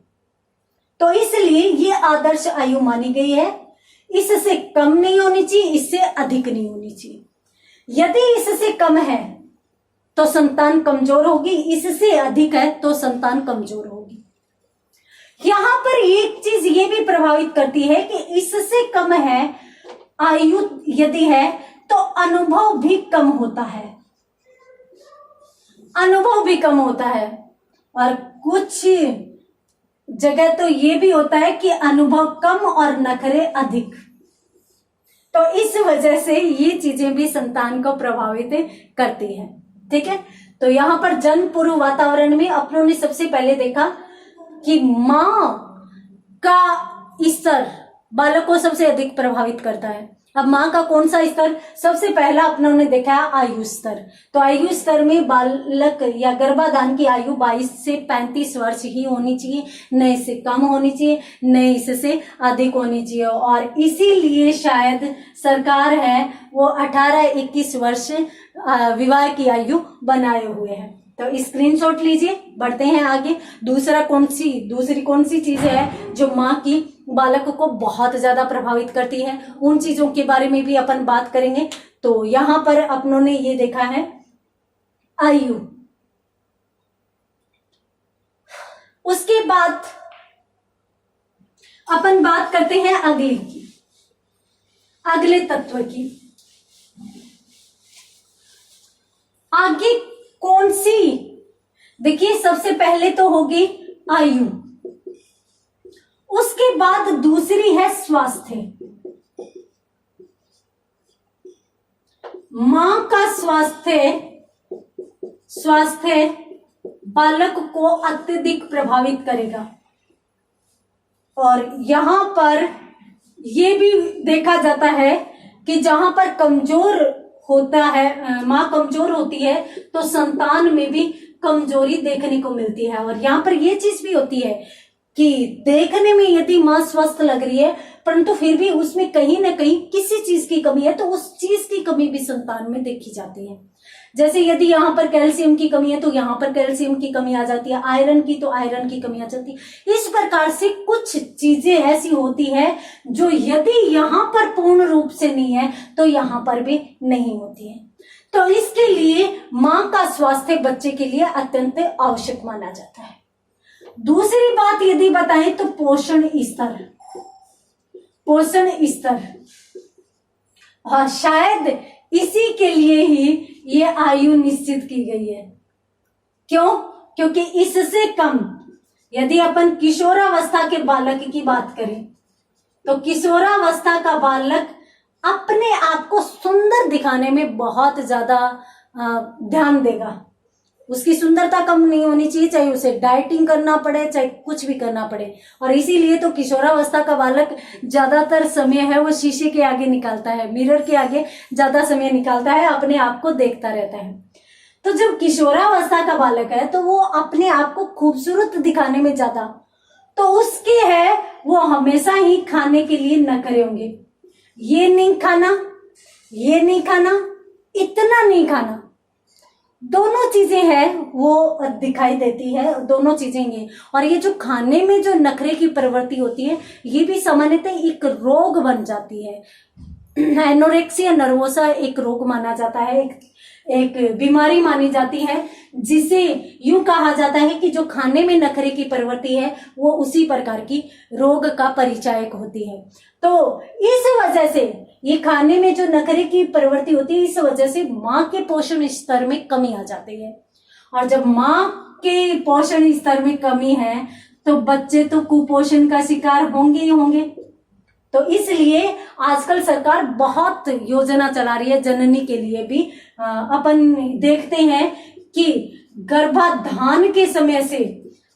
तो इसलिए ये आदर्श आयु मानी गई है। इससे कम नहीं होनी चाहिए, इससे अधिक नहीं होनी चाहिए। यदि इससे कम है तो संतान कमजोर होगी, इससे अधिक है तो संतान कमजोर होगी। यहां पर एक चीज ये भी प्रभावित करती है कि इससे कम है आयु यदि है तो अनुभव भी कम होता है। और कुछ जगह तो ये भी होता है कि अनुभव कम और नखरे अधिक। तो इस वजह से ये चीजें भी संतान को प्रभावित करती है। ठीक है, तो यहाँ पर जन्म पूर्व वातावरण में अपनों ने सबसे पहले देखा कि मां का स्तर बालक को सबसे अधिक प्रभावित करता है। अब मां का कौन सा स्तर? सबसे पहला अपनों ने देखा है आयु स्तर। तो आयु स्तर में बालक या गर्भाधान की आयु 22 से 35 वर्ष ही होनी चाहिए, न इससे कम होनी चाहिए, न इससे अधिक होनी चाहिए। और इसीलिए शायद सरकार है वो 18-21 वर्ष विवाह की आयु बनाए हुए है। तो स्क्रीनशॉट लीजिए, बढ़ते हैं आगे। दूसरी कौन सी चीज है जो माँ की बालक को बहुत ज्यादा प्रभावित करती है, उन चीजों के बारे में भी अपन बात करेंगे। तो यहां पर अपनों ने ये देखा है आयु। उसके बाद अपन बात करते हैं अगले तत्व की। आगे कौन सी? देखिए, सबसे पहले तो होगी आयु, उसके बाद दूसरी है स्वास्थ्य। मां का स्वास्थ्य बालक को अत्यधिक प्रभावित करेगा। और यहां पर यह भी देखा जाता है कि जहां पर कमजोर होता है, मां कमजोर होती है तो संतान में भी कमजोरी देखने को मिलती है। और यहाँ पर ये चीज भी होती है कि देखने में यदि मां स्वस्थ लग रही है परंतु फिर भी उसमें कहीं ना कहीं किसी चीज की कमी है, तो उस चीज की कमी भी संतान में देखी जाती है। जैसे यदि यहाँ पर कैल्शियम की कमी है तो यहाँ पर कैल्शियम की कमी आ जाती है, आयरन की तो आयरन की कमी आ जाती है। इस प्रकार से कुछ चीजें ऐसी होती है जो यदि यहाँ पर पूर्ण रूप से नहीं है तो यहाँ पर भी नहीं होती है। तो इसके लिए मां का स्वास्थ्य बच्चे के लिए अत्यंत आवश्यक माना जाता है। दूसरी बात यदि बताएं तो पोषण स्तर। और शायद इसी के लिए ही ये आयु निश्चित की गई है। क्यों? क्योंकि इससे कम यदि अपन किशोरावस्था के बालक की बात करें तो किशोरावस्था का बालक अपने आप को सुंदर दिखाने में बहुत ज्यादा ध्यान देगा। उसकी सुंदरता कम नहीं होनी चाहिए, चाहे उसे डाइटिंग करना पड़े, चाहे कुछ भी करना पड़े। और इसीलिए तो किशोरावस्था का बालक ज्यादातर समय है वो शीशे के आगे निकालता है, मिरर के आगे ज्यादा समय निकालता है, अपने आप को देखता रहता है। तो जब किशोरावस्था का बालक है तो वो अपने आप को खूबसूरत दिखाने में ज्यादा, तो उसके है वो हमेशा ही खाने के लिए नखरे होंगे। ये नहीं खाना, इतना नहीं खाना, दोनों चीजें हैं वो दिखाई देती है, दोनों चीजें ये। और ये जो खाने में जो नखरे की प्रवृत्ति होती है ये भी सामान्यतः एक रोग बन जाती है। एनोरेक्सिया नर्वोसा एक रोग माना जाता है, एक बीमारी मानी जाती है, जिसे यूं कहा जाता है कि जो खाने में नखरे की प्रवृत्ति है वो उसी प्रकार की रोग का परिचायक होती है। तो इस वजह से ये खाने में जो नखरे की प्रवृत्ति होती है, इस वजह से मां के पोषण स्तर में कमी आ जाती है। और जब मां के पोषण स्तर में कमी है तो बच्चे तो कुपोषण का शिकार होंगे ही होंगे। तो इसलिए आजकल सरकार बहुत योजना चला रही है जननी के लिए भी। अपन देखते हैं कि गर्भाधान के समय से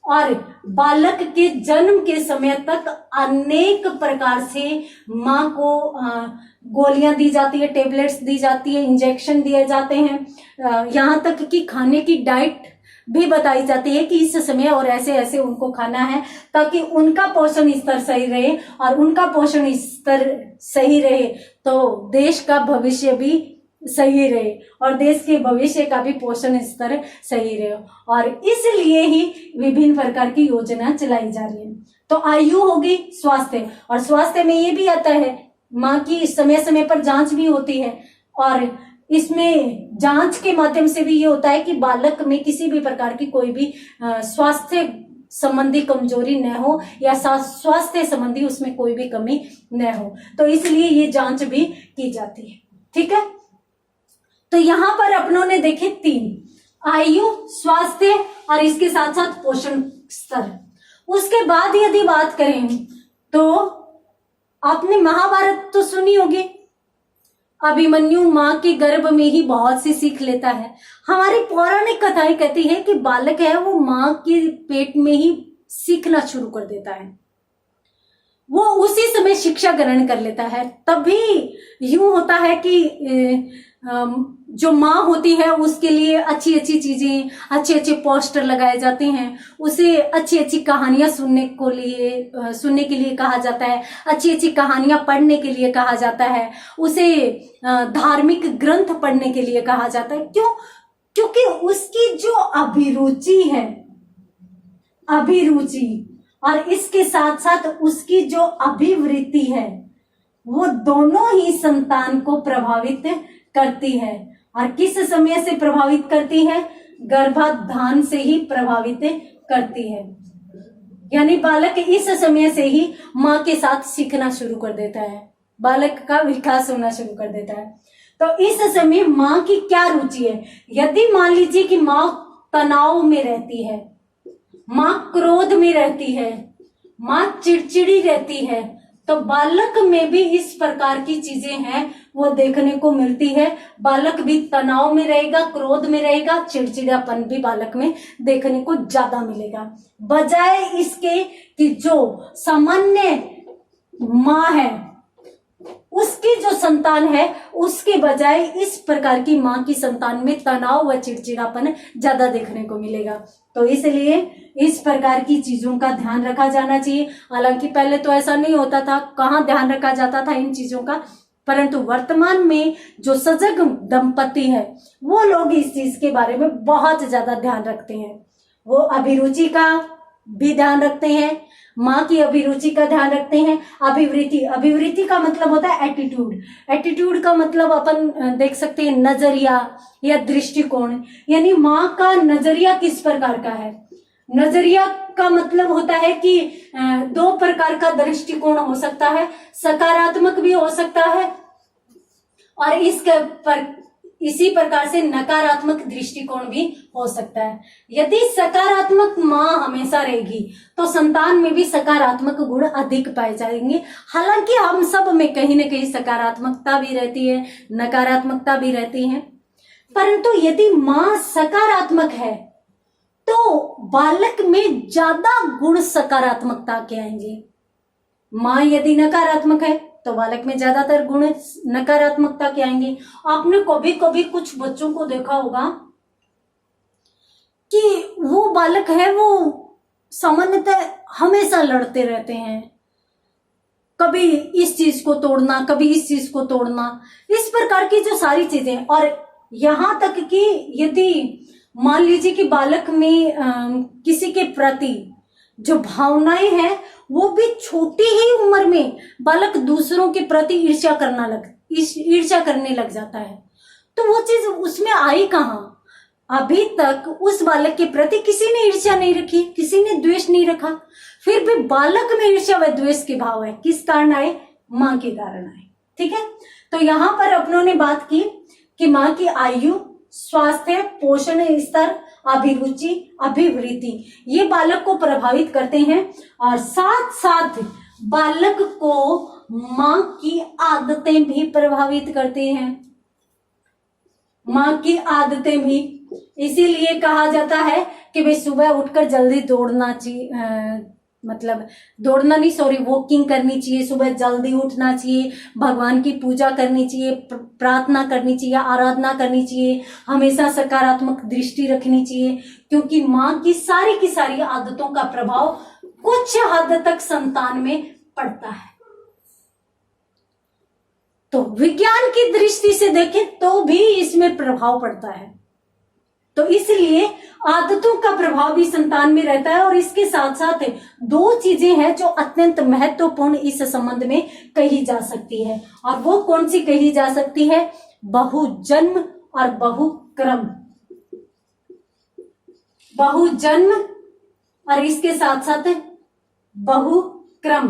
और बालक के जन्म के समय तक अनेक प्रकार से माँ को गोलियां दी जाती है, टेबलेट्स दी जाती है, इंजेक्शन दिए जाते हैं। यहाँ तक कि खाने की डाइट भी बताई जाती है कि इस समय और ऐसे ऐसे उनको खाना है, ताकि उनका पोषण स्तर सही रहे, और उनका पोषण स्तर सही रहे तो देश का भविष्य भी सही रहे, और देश के भविष्य का भी पोषण स्तर सही रहे। और इसलिए ही विभिन्न प्रकार की योजना चलाई जा रही है। तो आयु होगी स्वास्थ्य, और स्वास्थ्य में ये भी आता है माँ की समय समय पर जांच भी होती है, और इसमें जांच के माध्यम से भी ये होता है कि बालक में किसी भी प्रकार की कोई भी स्वास्थ्य संबंधी कमजोरी न हो, या स्वास्थ्य संबंधी उसमें कोई भी कमी न हो। तो इसलिए ये जांच भी की जाती है। ठीक है, तो यहाँ पर अपनों ने देखे 3, आयु, स्वास्थ्य और इसके साथ साथ पोषण स्तर। उसके बाद यदि बात करें तो आपने महाभारत तो सुनी होगी। अभिमन्यु माँ के गर्भ में ही बहुत सी सीख लेता है। हमारी पौराणिक कथाएं कहती है कि बालक है वो माँ के पेट में ही सीखना शुरू कर देता है, वो उसी समय शिक्षा ग्रहण कर लेता है। तभी यूं होता है कि जो माँ होती है उसके लिए अच्छी अच्छी चीजें, अच्छे अच्छे पोस्टर लगाए जाते हैं, उसे अच्छी अच्छी कहानियां सुनने के लिए कहा जाता है, अच्छी अच्छी कहानियां पढ़ने के लिए कहा जाता है, उसे धार्मिक ग्रंथ पढ़ने के लिए कहा जाता है। क्यों? क्योंकि उसकी जो अभिरुचि और इसके साथ साथ उसकी जो अभिवृत्ति है वो दोनों ही संतान को प्रभावित करती है। और किस समय से प्रभावित करती है? गर्भाधान से ही प्रभावित करती है। यानी बालक इस समय से ही माँ के साथ सीखना शुरू कर देता है, बालक का विकास होना शुरू कर देता है। तो इस समय माँ की क्या रुचि है? यदि मान लीजिए कि माँ तनाव में रहती है, माँ क्रोध में रहती है, माँ चिड़चिड़ी रहती है, तो बालक में भी इस प्रकार की चीजें हैं वो देखने को मिलती है। बालक भी तनाव में रहेगा, क्रोध में रहेगा, चिड़चिड़ापन भी बालक में देखने को ज्यादा मिलेगा, बजाय इसके कि जो सामान्य माँ है उसकी जो संतान है उसके बजाय इस प्रकार की माँ की संतान में तनाव व चिड़चिड़ापन ज्यादा देखने को मिलेगा। तो इसलिए इस प्रकार की चीजों का ध्यान रखा जाना चाहिए। हालांकि पहले तो ऐसा नहीं होता था, कहाँ ध्यान रखा जाता था इन चीजों का, परंतु वर्तमान में जो सजग दंपति है वो लोग इस चीज के बारे में बहुत ज्यादा ध्यान रखते हैं। वो अभिरुचि का भी ध्यान रखते हैं, माँ की अभिरुचि का ध्यान रखते हैं। अभिवृत्ति का मतलब होता है एटीट्यूड का मतलब अपन देख सकते हैं नजरिया या दृष्टिकोण, यानी माँ का नजरिया किस प्रकार का है। नजरिया का मतलब होता है कि 2 प्रकार का दृष्टिकोण हो सकता है, सकारात्मक भी हो सकता है और इसी प्रकार से नकारात्मक दृष्टिकोण भी हो सकता है। यदि सकारात्मक माँ हमेशा रहेगी तो संतान में भी सकारात्मक गुण अधिक पाए जाएंगे। हालांकि हम सब में कहीं न कहीं सकारात्मकता भी रहती है, नकारात्मकता भी रहती है, परंतु यदि माँ सकारात्मक है तो बालक में ज्यादा गुण सकारात्मकता के आएंगे। माँ यदि नकारात्मक है तो बालक में ज्यादातर गुण नकारात्मकता के आएंगे। आपने कभी कभी कुछ बच्चों को देखा होगा कि वो बालक है वो सामान्यतः हमेशा लड़ते रहते हैं, कभी इस चीज को तोड़ना, कभी इस चीज को तोड़ना, इस प्रकार की जो सारी चीजें। और यहाँ तक कि यदि मान लीजिए कि बालक में किसी के प्रति जो भावनाएं हैं वो भी छोटी ही उम्र में बालक दूसरों के प्रति ईर्ष्या करने लग जाता है, तो वो चीज उसमें आई कहाँ? अभी तक उस बालक के प्रति किसी ने ईर्ष्या नहीं रखी, किसी ने द्वेष नहीं रखा, फिर भी बालक में ईर्ष्या व द्वेष के भाव है। किस कारण आए? माँ के कारण आए। ठीक है, तो यहाँ पर अपनों ने बात की कि माँ की आयु, स्वास्थ्य, पोषण स्तर अभिरुचि, अभिवृत्ति, ये बालक को प्रभावित करते हैं। और साथ साथ बालक को माँ की आदतें भी प्रभावित करते हैं, माँ की आदतें भी। इसीलिए कहा जाता है कि भाई सुबह उठकर जल्दी दौड़ना चाहिए, मतलब दौड़ना नहीं, सॉरी, वॉकिंग करनी चाहिए, सुबह जल्दी उठना चाहिए, भगवान की पूजा करनी चाहिए, प्रार्थना करनी चाहिए, आराधना करनी चाहिए, हमेशा सकारात्मक दृष्टि रखनी चाहिए, क्योंकि माँ की सारी आदतों का प्रभाव कुछ हद तक संतान में पड़ता है। तो विज्ञान की दृष्टि से देखें तो भी इसमें प्रभाव पड़ता है। तो इसलिए आदतों का प्रभाव भी संतान में रहता है। और इसके साथ साथ दो चीजें हैं जो अत्यंत महत्वपूर्ण इस संबंध में कही जा सकती है। और वो कौन सी कही जा सकती है? बहुजन्म और बहुक्रम। बहुजन्म और इसके साथ साथ बहुक्रम।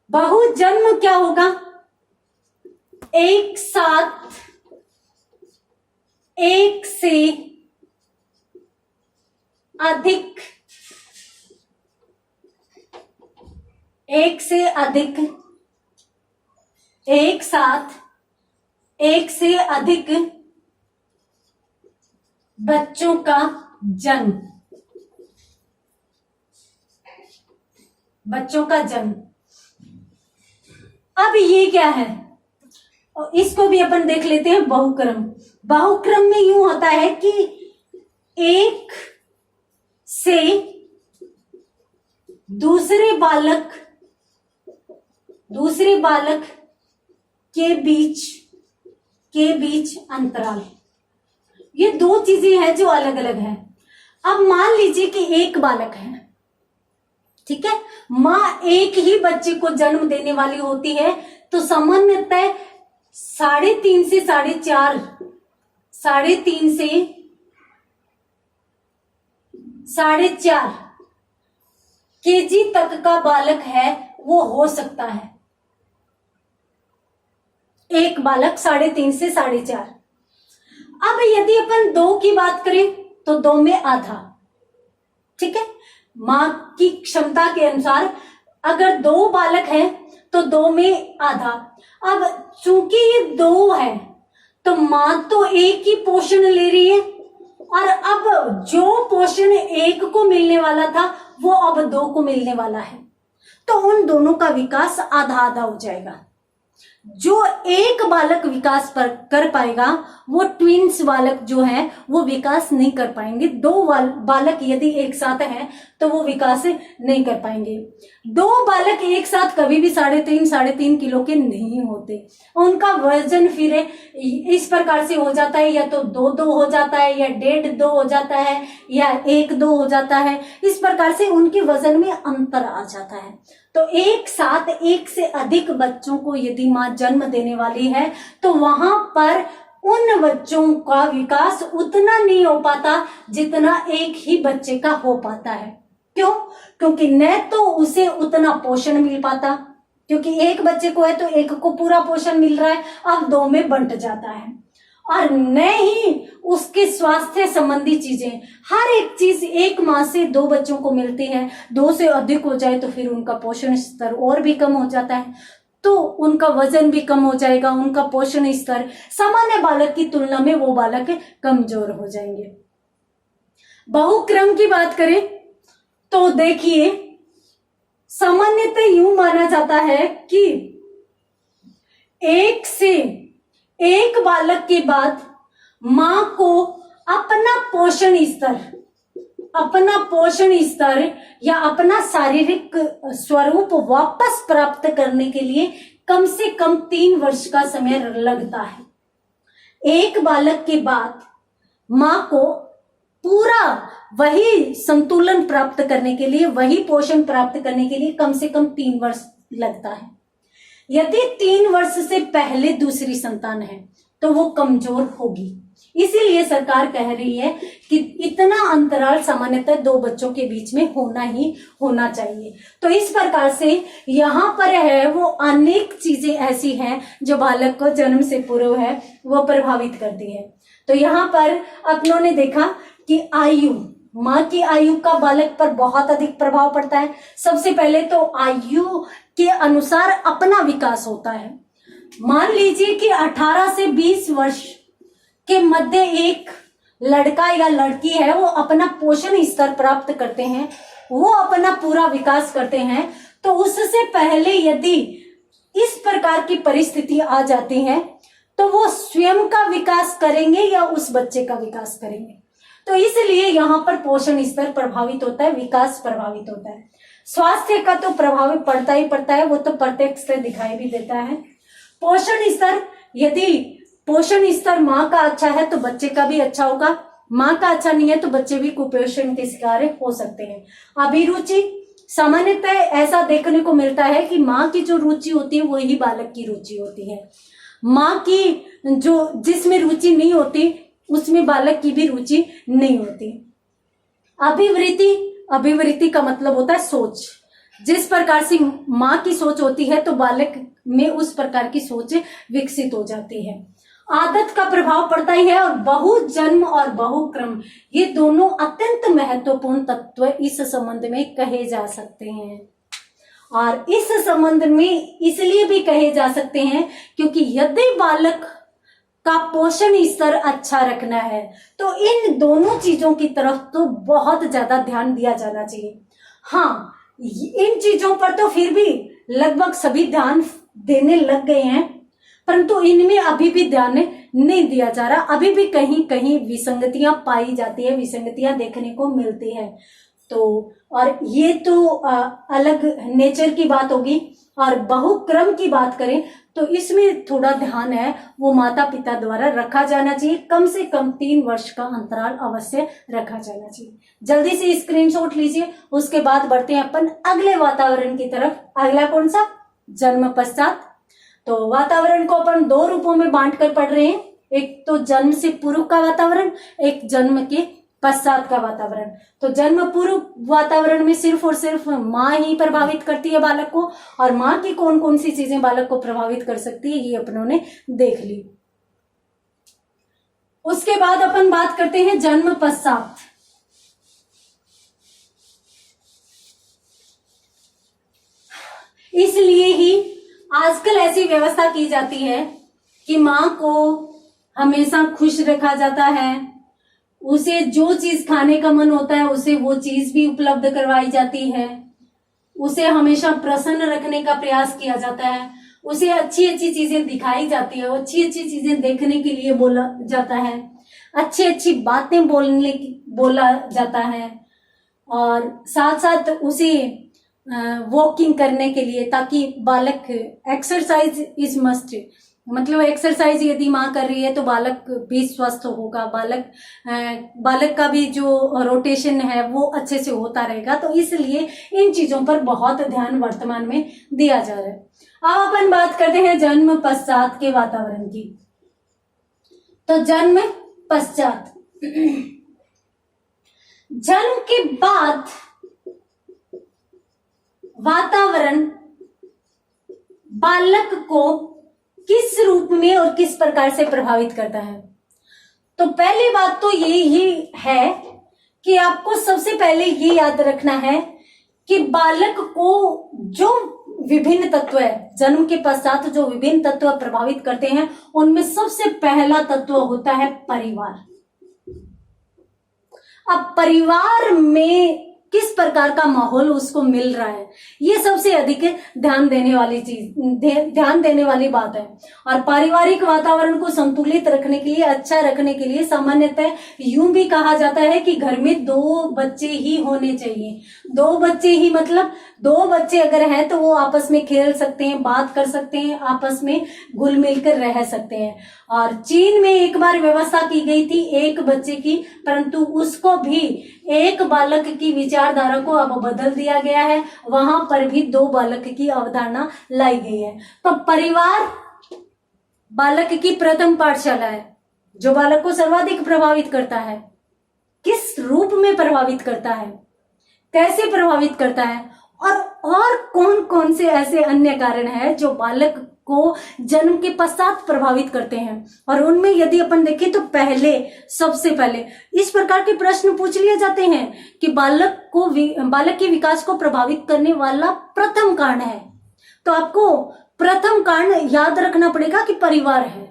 बहुजन्म क्या होगा? एक साथ एक से अधिक, एक से अधिक, एक साथ एक से अधिक बच्चों का जन्म, बच्चों का जन्म। अब ये क्या है? और इसको भी अपन देख लेते हैं बहुक्रम। बहुक्रम में यूं होता है कि एक से दूसरे बालक के बीच अंतराल। ये दो चीजें हैं जो अलग अलग हैं। अब मान लीजिए कि एक बालक है, ठीक है, माँ एक ही बच्चे को जन्म देने वाली होती है, तो सामान्यतः 3.5 से 4.5, 3.5 से 4.5 केजी तक का बालक है वो हो सकता है। एक बालक 3.5 से 4.5। अब यदि अपन 2 की बात करें तो 2 में आधा, ठीक है, मां की क्षमता के अनुसार अगर 2 बालक हैं तो 2 में आधा। अब चूंकि ये 2 है तो मां तो एक ही पोषण ले रही है, और अब जो पोषण एक को मिलने वाला था वो अब 2 को मिलने वाला है, तो उन दोनों का विकास आधा आधा हो जाएगा। जो एक बालक विकास कर पाएगा वो ट्विंस बालक जो है वो विकास नहीं कर पाएंगे। 2 बालक यदि एक साथ हैं तो वो विकास नहीं कर पाएंगे। 2 बालक एक साथ कभी भी 3.5 किलो के नहीं होते। उनका वजन फिर इस प्रकार से हो जाता है, या तो 2-2 हो जाता है, या 1.5-2 हो जाता है, या 1-2 हो जाता है। इस प्रकार से उनके वजन में अंतर आ जाता है। तो एक साथ एक से अधिक बच्चों को यदि मां जन्म देने वाली है तो वहां पर उन बच्चों का विकास उतना नहीं हो पाता जितना एक ही बच्चे का हो पाता है। क्यों? क्योंकि न तो उसे उतना पोषण मिल पाता, क्योंकि एक बच्चे को है तो एक को पूरा पोषण मिल रहा है, अब 2 में बंट जाता है, और न ही उसके स्वास्थ्य संबंधी चीजें, हर एक चीज एक माँ से 2 बच्चों को मिलती है। 2 से अधिक हो जाए तो फिर उनका पोषण स्तर और भी कम हो जाता है, तो उनका वजन भी कम हो जाएगा, उनका पोषण स्तर सामान्य बालक की तुलना में वो बालक कमजोर हो जाएंगे। बहुक्रम की बात करें तो देखिए, सामान्यतः यूं माना जाता है कि एक बालक के बाद मां को अपना पोषण स्तर या अपना शारीरिक स्वरूप वापस प्राप्त करने के लिए कम से कम 3 वर्ष का समय लगता है। एक बालक के बाद मां को पूरा वही संतुलन प्राप्त करने के लिए, वही पोषण प्राप्त करने के लिए कम से कम 3 वर्ष लगता है। यदि 3 वर्ष से पहले दूसरी संतान है तो वो कमजोर होगी। इसीलिए सरकार कह रही है कि इतना अंतराल सामान्यतः 2 बच्चों के बीच में होना ही होना चाहिए। तो इस प्रकार से यहाँ पर है वो अनेक चीजें ऐसी हैं जो बालक को जन्म से पूर्व है वो प्रभावित करती है। तो यहाँ पर अपनों ने देखा कि आयु, माँ की आयु का बालक पर बहुत अधिक प्रभाव पड़ता है। सबसे पहले तो आयु के अनुसार अपना विकास होता है। मान लीजिए कि 18 से 20 वर्ष के मध्य एक लड़का या लड़की है, वो अपना पोषण स्तर प्राप्त करते हैं, वो अपना पूरा विकास करते हैं। तो उससे पहले यदि इस प्रकार की परिस्थिति आ जाती है तो वो स्वयं का विकास करेंगे या उस बच्चे का विकास करेंगे। तो इसलिए यहाँ पर पोषण स्तर प्रभावित होता है, विकास प्रभावित होता है। स्वास्थ्य का तो प्रभाव पड़ता ही पड़ता है, वो तो प्रत्यक्ष से दिखाई भी देता है। पोषण स्तर, यदि पोषण स्तर माँ का अच्छा है तो बच्चे का भी अच्छा होगा, माँ का अच्छा नहीं है तो बच्चे भी कुपोषण के शिकार हो सकते हैं। अभिरुचि, सामान्यतः ऐसा देखने को मिलता है कि माँ की जो रुचि होती है वही बालक की रुचि होती है। माँ की जो जिसमें रुचि नहीं होती उसमें बालक की भी रुचि नहीं होती। अभिवृत्ति, अभिवृत्ति का मतलब होता है सोच। जिस प्रकार से माँ की सोच होती है तो बालक में उस प्रकार की सोच विकसित हो जाती है। आदत का प्रभाव पड़ता ही है। और बहुजन्म और बहुक्रम, ये दोनों अत्यंत महत्वपूर्ण तत्व इस संबंध में कहे जा सकते हैं। और इस संबंध में इसलिए भी कहे जा सकते हैं क्योंकि यदि बालक का पोषण स्तर अच्छा रखना है तो इन दोनों चीजों की तरफ तो बहुत ज्यादा ध्यान दिया जाना चाहिए। हाँ, इन चीजों पर तो फिर भी लगभग सभी ध्यान देने लग गए हैं, परंतु इनमें अभी भी ध्यान नहीं दिया जा रहा। अभी भी कहीं कहीं विसंगतियां पाई जाती है, विसंगतियां देखने को मिलती है। तो और ये तो अलग नेचर की बात होगी। और बहुक्रम की बात करें तो इसमें थोड़ा ध्यान है वो माता पिता द्वारा रखा जाना चाहिए। कम से कम 3 वर्ष का अंतराल अवश्य रखा जाना चाहिए। जल्दी से स्क्रीनशॉट लीजिए। उसके बाद बढ़ते हैं अपन अगले वातावरण की तरफ। अगला कौन सा? जन्म पश्चात। तो वातावरण को अपन 2 रूपों में बांट कर पढ़ रहे हैं। एक तो जन्म से पूर्व का वातावरण, एक जन्म के पश्चात का वातावरण। तो जन्म पूर्व वातावरण में सिर्फ और सिर्फ माँ ही प्रभावित करती है बालक को, और माँ की कौन कौन सी चीजें बालक को प्रभावित कर सकती है ये अपनों ने देख ली। उसके बाद अपन बात करते हैं जन्म पश्चात। इसलिए ही आजकल ऐसी व्यवस्था की जाती है कि माँ को हमेशा खुश रखा जाता है, उसे जो चीज खाने का मन होता है उसे वो चीज भी उपलब्ध करवाई जाती है, उसे हमेशा प्रसन्न रखने का प्रयास किया जाता है, उसे अच्छी अच्छी चीजें दिखाई जाती है, अच्छी अच्छी चीजें देखने के लिए बोला जाता है, अच्छी अच्छी बातें बोला जाता है, और साथ साथ उसे वॉकिंग करने के लिए, ताकि बालक एक्सरसाइज इज मस्ट, मतलब एक्सरसाइज यदि माँ कर रही है तो बालक भी स्वस्थ होगा, बालक का भी जो रोटेशन है वो अच्छे से होता रहेगा। तो इसलिए इन चीजों पर बहुत ध्यान वर्तमान में दिया जा रहा है। अब अपन बात करते हैं जन्म पश्चात के वातावरण की। तो जन्म पश्चात, जन्म के बाद वातावरण बालक को किस रूप में और किस प्रकार से प्रभावित करता है। तो पहली बात तो ये है कि आपको सबसे पहले ये याद रखना है कि बालक को जो विभिन्न तत्व है, जन्म के पश्चात जो विभिन्न तत्व प्रभावित करते हैं उनमें सबसे पहला तत्व होता है परिवार। अब परिवार में किस प्रकार का माहौल उसको मिल रहा है, ये सबसे अधिक ध्यान देने वाली बात है। और पारिवारिक वातावरण को संतुलित रखने के लिए, अच्छा रखने के लिए सामान्यतः यूं भी कहा जाता है कि घर में 2 बच्चे ही होने चाहिए। 2 बच्चे ही मतलब 2 बच्चे अगर हैं तो वो आपस में खेल सकते हैं, बात कर सकते हैं, आपस में घुल मिल कर रह सकते हैं। और चीन में एक बार व्यवस्था की गई थी 1 बच्चे की, परंतु उसको भी 1 बालक की विचारधारा को अब बदल दिया गया है। वहां पर भी 2 बालक की अवधारणा लाई गई है। तो परिवार बालक की प्रथम पाठशाला है, जो बालक को सर्वाधिक प्रभावित करता है। किस रूप में प्रभावित करता है, कैसे प्रभावित करता है, और कौन कौन से ऐसे अन्य कारण हैं जो बालक को जन्म के पश्चात प्रभावित करते हैं। और उनमें यदि अपन देखें तो सबसे पहले इस प्रकार के प्रश्न पूछ लिए जाते हैं कि बालक के विकास को प्रभावित करने वाला प्रथम कारण है। तो आपको प्रथम कारण याद रखना पड़ेगा कि परिवार है।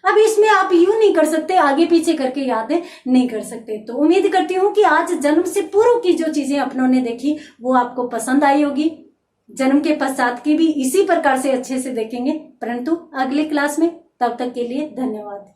अब इसमें आप यूं नहीं कर सकते, आगे पीछे करके याद नहीं कर सकते। तो उम्मीद करती हूँ कि आज जन्म से पूर्व की जो चीजें अपनों ने देखी वो आपको पसंद आई होगी। जन्म के पश्चात की भी इसी प्रकार से अच्छे से देखेंगे, परंतु अगली क्लास में। तब तक के लिए धन्यवाद।